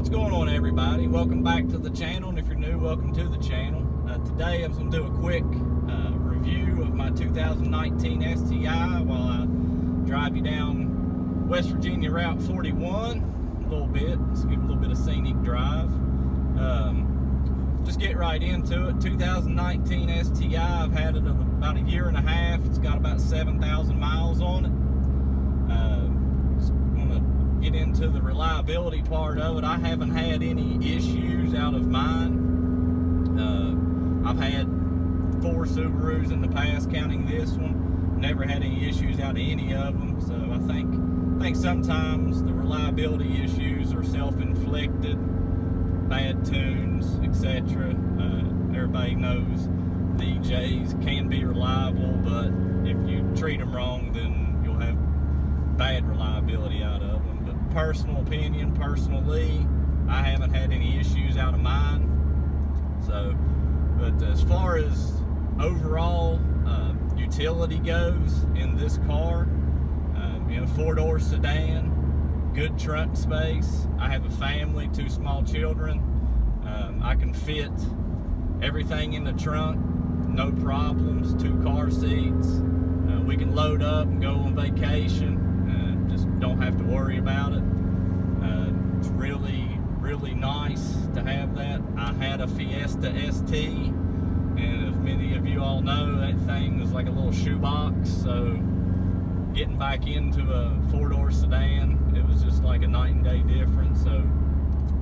What's going on, everybody? Welcome back to the channel, and if you're new, welcome to the channel. Today I'm going to do a quick review of my 2019 STI while I drive you down West Virginia Route 41 a little bit. Let's give a little bit of scenic drive. Just get right into it. 2019 STI, I've had it about a year and a half. It's got about 7,000 miles on it. Get into the reliability part of it. I haven't had any issues out of mine. I've had 4 Subarus in the past, counting this one. Never had any issues out of any of them. So I think sometimes the reliability issues are self-inflicted, bad tunes, etc. Everybody knows DJs can be reliable, but if you treat them wrong, then you'll have bad reliability out of them. Personal opinion, personally, I haven't had any issues out of mine. So, but as far as overall utility goes in this car, 4-door sedan, good trunk space. I have a family, 2 small children. I can fit everything in the trunk, no problems. 2 car seats. We can load up and go on vacation. Just don't have to worry about it. It's really nice to have that. I had a Fiesta ST, and as many of you all know, that thing was like a little shoebox, so getting back into a 4-door sedan, it was just like a night and day difference. So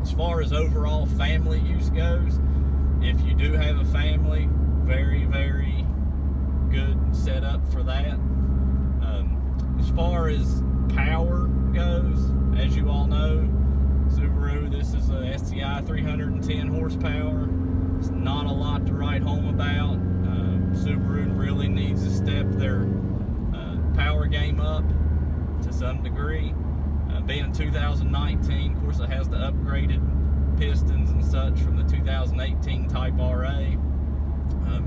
as far as overall family use goes, if you do have a family, very good setup for that. As far as power goes, as you all know, Subaru, this is a STI 310 horsepower. It's not a lot to write home about. Subaru really needs to step their power game up to some degree. Being in 2019, of course, it has the upgraded pistons and such from the 2018 Type RA. Of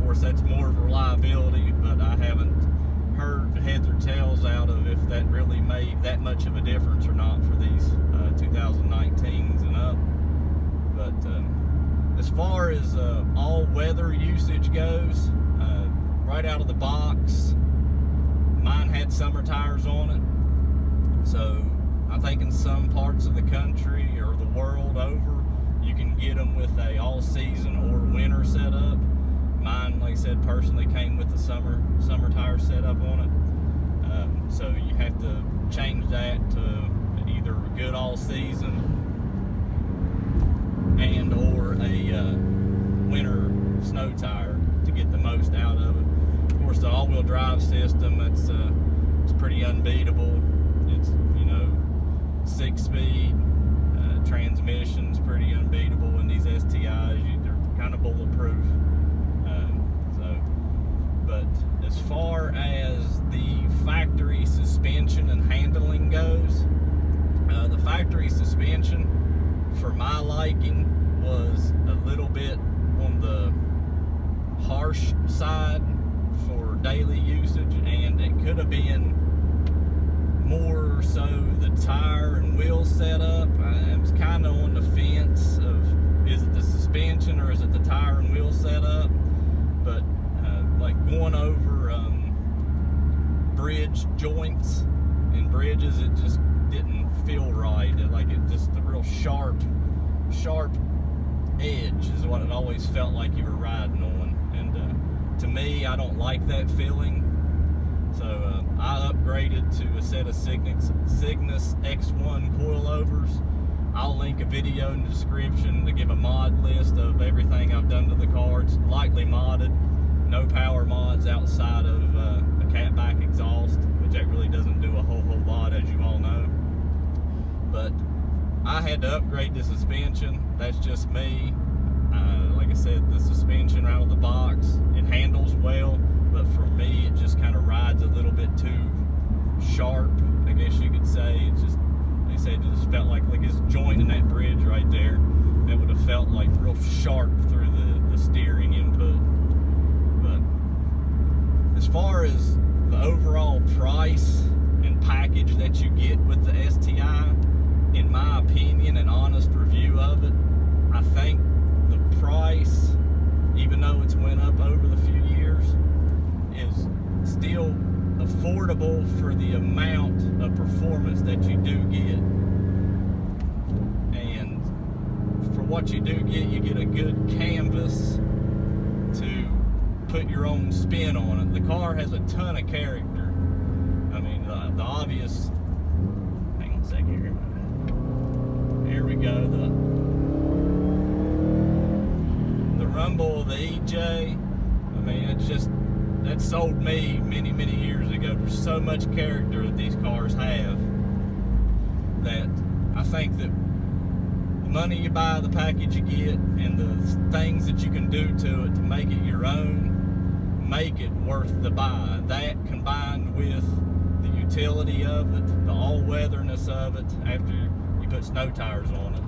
course, that's more of reliability, but I haven't heard heads or tails out of if that really made that much of a difference or not for these 2019s and up. But as far as all-weather usage goes, right out of the box, mine had summer tires on it. So I think in some parts of the country or the world over, you can get them with a all-season or winter setup. Mine, like I said, personally came with the summer tire setup on it. So you have to change that to either a good all-season and or a winter snow tire to get the most out of it. Of course, the all-wheel drive system, it's pretty unbeatable. It's 6-speed transmission's pretty unbeatable in these STIs. They're kind of bulletproof. But as far as the factory suspension and handling goes, the factory suspension, for my liking, was a little bit on the harsh side for daily usage, and it could have been more so the tire and wheel setup. I was kind of on the fence of, is it the suspension or is it the tire and wheel setup? But like going over bridge joints and bridges, it just didn't feel right. It just a real sharp edge is what it always felt like you were riding on. And to me, I don't like that feeling. So I upgraded to a set of Cygnus X1 coilovers. I'll link a video in the description to give a mod list of everything I've done to the car. It's lightly modded. No power mods outside of a catback exhaust, which that really doesn't do a whole lot, as you all know. But I had to upgrade the suspension. That's just me. Like I said, the suspension out of the box, it handles well, but for me, it just kind of rides a little bit too sharp, I guess you could say. It's just, they said, it just felt like this joint in that bridge right there, it would have felt like real sharp through the steering input. As far as the overall price and package that you get with the STI, in my opinion, and honest that you do get. And for what you do get, you get a good canvas to put your own spin on it. The car has a ton of character. I mean, the obvious, hang on a second here. Here we go. The rumble of the EJ. I mean, it's just, that sold me many, many years ago. There's so much character that these cars have that I think that the money you buy, the package you get, and the things that you can do to it to make it your own, make it worth the buy. That combined with the utility of it, the all-weatherness of it after you put snow tires on it,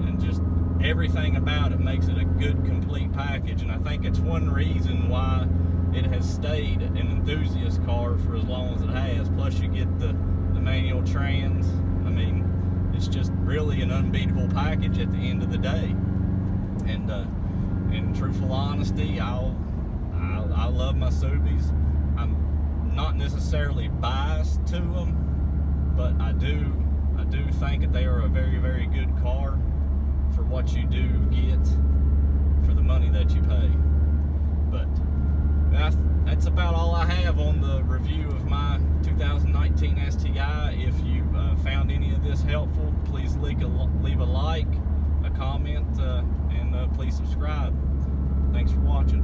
and just everything about it makes it a good, complete package. And I think it's one reason why it has stayed an enthusiast car for as long as it has. Plus you get the manual trans. I mean, it's just really an unbeatable package at the end of the day. And in truthful honesty, I love my Subies. I'm not necessarily biased to them, but I do think that they are a very, very good car for what you do get for the money that you pay. But that's about all I have on the review of my 2019 STI. If you found any of this helpful, please leave a like, a comment, and please subscribe. Thanks for watching.